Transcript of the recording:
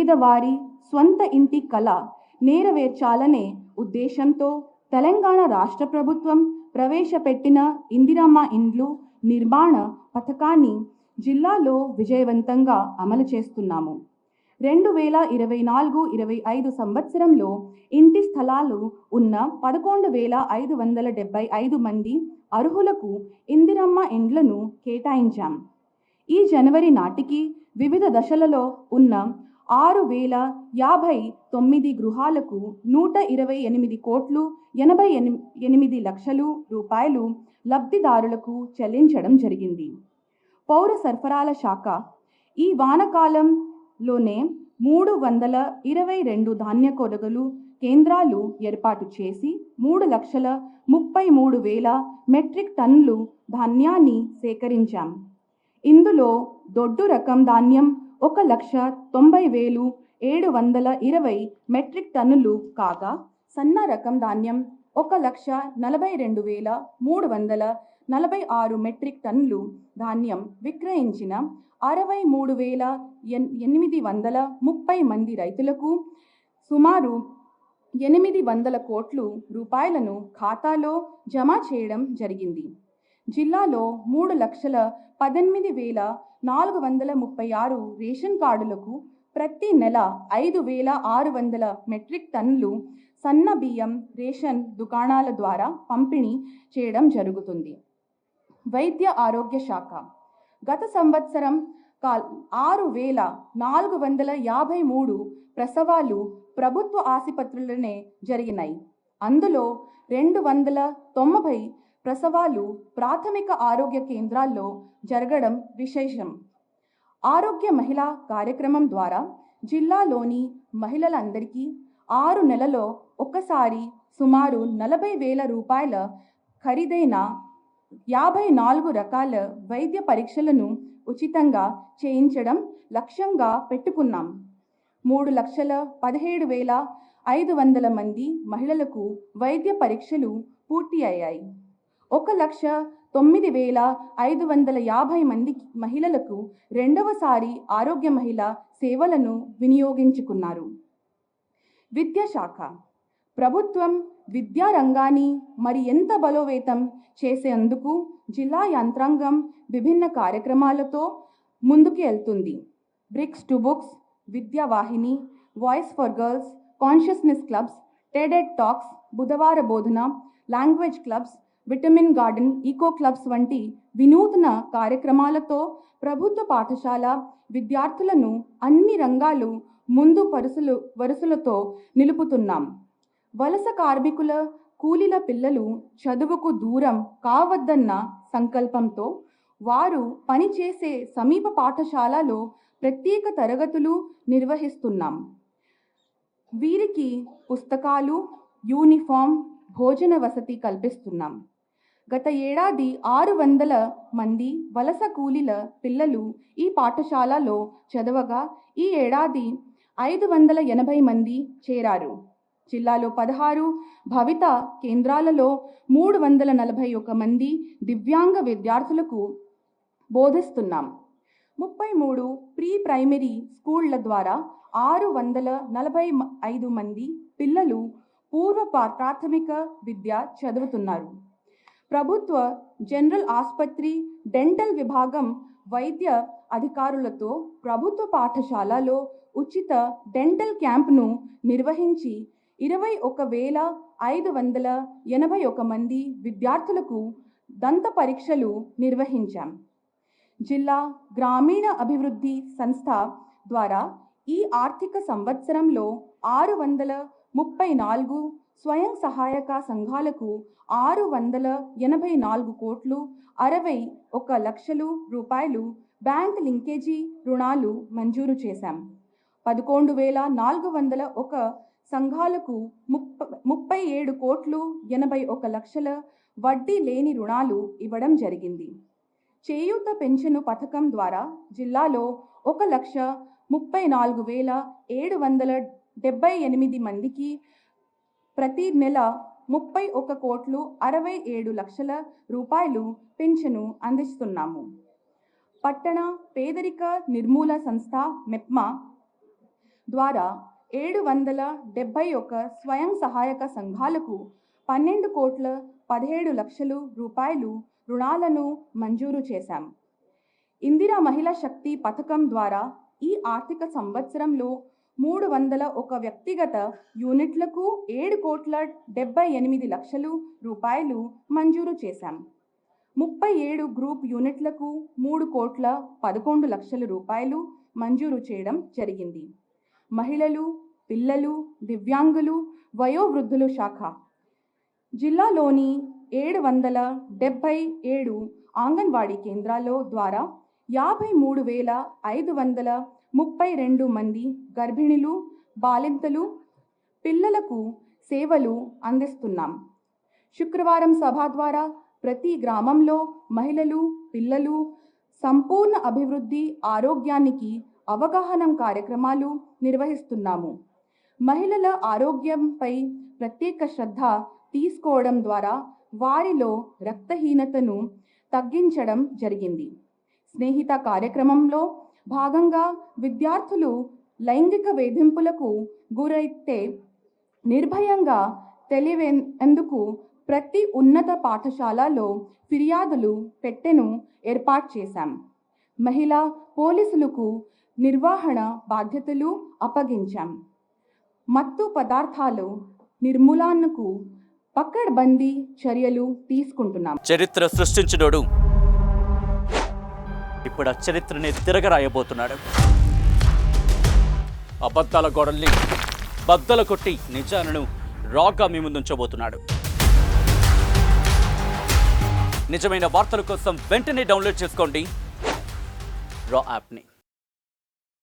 పేదవారి స్వంత ఇంటి కళ నెరవేర్చాలనే ఉద్దేశంతో తెలంగాణ రాష్ట్ర ప్రభుత్వం ప్రవేశపెట్టిన ఇందిరమ్మ ఇండ్లు నిర్మాణ పథకాన్ని జిల్లాలో విజయవంతంగా అమలు చేస్తున్నాము. 2024-25 సంవత్సరంలో ఇంటి స్థలాలు ఉన్న 11,575 మంది అర్హులకు ఇందిరమ్మ ఇండ్లను కేటాయించాం. ఈ జనవరి నాటికి వివిధ దశలలో ఉన్న 6,059 గృహాలకు 128,88 లక్షల రూపాయలు లబ్ధిదారులకు చెల్లించడం జరిగింది. పౌర సరఫరాల శాఖ ఈ వానాకాలంలోనే 322 ధాన్య కొనుగోలు కేంద్రాలు ఏర్పాటు చేసి 3,33,000 మెట్రిక్ టన్నులు ధాన్యాన్ని సేకరించాం. ఇందులో దొడ్డు రకం ధాన్యం 1,90,720 మెట్రిక్ టన్నులు కాగా సన్న రకం ధాన్యం 1,42,346 మెట్రిక్ టన్నులు ధాన్యం విక్రయించిన 63,830 మంది రైతులకు సుమారు 800 కోట్ల రూపాయలను ఖాతాలో జమ చేయడం జరిగింది. జిల్లాలో 3,18,436 రేషన్ కార్డులకు ప్రతి నెల 5,600 మెట్రిక్ టన్నులు సన్న బియ్యం రేషన్ దుకాణాల ద్వారా పంపిణీ చేయడం జరుగుతుంది. వైద్య ఆరోగ్య శాఖ గత సంవత్సరం 6,453 ప్రసవాలు ప్రభుత్వ ఆసుపత్రులనే జరిగినాయి. అందులో 290 ప్రసవాలు ప్రాథమిక ఆరోగ్య కేంద్రాల్లో జరగడం విశేషం. ఆరోగ్య మహిళా కార్యక్రమం ద్వారా జిల్లాలోని మహిళలందరికీ 6 నెలల్లో ఒకసారి సుమారు 40,000 రూపాయల ఖరీదైన 54 రకాల వైద్య పరీక్షలను ఉచితంగా చేయించడం లక్ష్యంగా పెట్టుకున్నాం. 3,17,500 మంది మహిళలకు వైద్య పరీక్షలు పూర్తి అయ్యాయి. 1,09,550 మంది మహిళలకు రెండవసారి ఆరోగ్య మహిళా సేవలను వినియోగించుకున్నారు. విద్యాశాఖ ప్రభుత్వం విద్యా రంగాన్ని మరింత బలోపేతం చేసేందుకు జిల్లా యంత్రాంగం విభిన్న కార్యక్రమాలతో ముందుకు వెళ్తుంది. Bricks to books, Vidya Vahini, voice for girls, consciousness clubs, TED Ed talks, Budhavara Bodhana, language clubs, vitamin garden, eco clubs వంటి వినూత్న కార్యక్రమాలతో ప్రభుత్వ పాఠశాల విద్యార్థులను అన్ని రంగాలు ముందు వరుసలతో నిలుపుతున్నాం. వలస కార్మికుల కూలీల పిల్లలు చదువుకు దూరం కావద్దన్న సంకల్పంతో వారు పనిచేసే సమీప పాఠశాలలో ప్రత్యేక తరగతులు నిర్వహిస్తున్నాం. వీరికి పుస్తకాలు, యూనిఫామ్, భోజన వసతి కల్పిస్తున్నాం. గత ఏడాది 600 మంది వలస కూలీల పిల్లలు ఈ పాఠశాలలో చదవగా ఈ ఏడాది 580 మంది చేరారు. జిల్లాలో 16 భవిత కేంద్రాలలో 341 మంది దివ్యాంగ విద్యార్థులకు బోధిస్తున్నాం. 33 ప్రీ ప్రైమరీ స్కూళ్ల ద్వారా 645 మంది పిల్లలు పూర్వ ప్రాథమిక విద్య చదువుతున్నారు. ప్రభుత్వ జనరల్ ఆసుపత్రి డెంటల్ విభాగం వైద్య అధికారులతో ప్రభుత్వ పాఠశాలలో ఉచిత డెంటల్ క్యాంప్ను నిర్వహించి 21,581 మంది విద్యార్థులకు దంత పరీక్షలు నిర్వహించాం. జిల్లా గ్రామీణ అభివృద్ధి సంస్థ ద్వారా ఈ ఆర్థిక సంవత్సరంలో 634 స్వయం సహాయక సంఘాలకు 684 కోట్ల 61 లక్షల రూపాయలు బ్యాంక్ లింకేజీ రుణాలు మంజూరు చేశాం. 11,401 సంఘాలకు 37 కోట్ల 81 లక్షల వడ్డీ లేని రుణాలు ఇవ్వడం జరిగింది. చేయూత పెన్షను పథకం ద్వారా జిల్లాలో 1,34,778 మందికి ప్రతి నెల 31 కోట్ల 67 లక్షల రూపాయలు పెన్షను అందిస్తున్నాము. పట్టణ పేదరిక నిర్మూలన సంస్థ మెప్మా ద్వారా 771 స్వయం సహాయక సంఘాలకు 12,17,00,000 రూపాయలు రుణాలను మంజూరు చేశాం. ఇందిరా మహిళా శక్తి పథకం ద్వారా ఈ ఆర్థిక సంవత్సరంలో 301 వ్యక్తిగత యూనిట్లకు 7,78,00,000 రూపాయలు మంజూరు చేశాం. 37 గ్రూప్ యూనిట్లకు 3,11,00,000 రూపాయలు మంజూరు చేయడం జరిగింది. మహిళలు, పిల్లలు, దివ్యాంగులు, వయోవృద్ధులు శాఖ జిల్లాలోని 777 అంగన్వాడీ కేంద్రాల ద్వారా 53,532 మంది గర్భిణులు, బాలింతలు, పిల్లలకు సేవలు అందిస్తున్నాం. శుక్రవారం సభ ద్వారా ప్రతి గ్రామంలో మహిళలు, పిల్లలు సంపూర్ణ అభివృద్ధి, ఆరోగ్యానికి అవగాహన కార్యక్రమాలు నిర్వహిస్తున్నాము. మహిళల ఆరోగ్యంపై ప్రత్యేక శ్రద్ధ తీసుకోవడం ద్వారా వారిలో రక్తహీనతను తగ్గించడం జరిగింది. స్నేహిత కార్యక్రమంలో భాగంగా విద్యార్థులు లైంగిక వేధింపులకు గురైతే నిర్భయంగా తెలివేందుకు ప్రతి ఉన్నత పాఠశాలలో ఫిర్యాదులు పెట్టెను ఏర్పాటు చేశాం. మహిళా పోలీసులకు నిర్వహణ బాధ్యతలు అప్పగించాం. మత్తు పదార్థాలు నిర్మూలనకు పకడ్బందీ చర్యలు తీసుకుంటున్నాం. చరిత్ర సృష్టించినోడు ఇప్పుడు ఆ చరిత్రని తిరగరాయబోతున్నాడు. అబద్ధాల గోడల్ని బద్దలు కొట్టి నిజాలను రాగా మీ ముందుంచబోతున్నాడు. నిజమైన వార్తల కోసం వెంటనే డౌన్లోడ్ చేసుకోండి రా యాప్ని.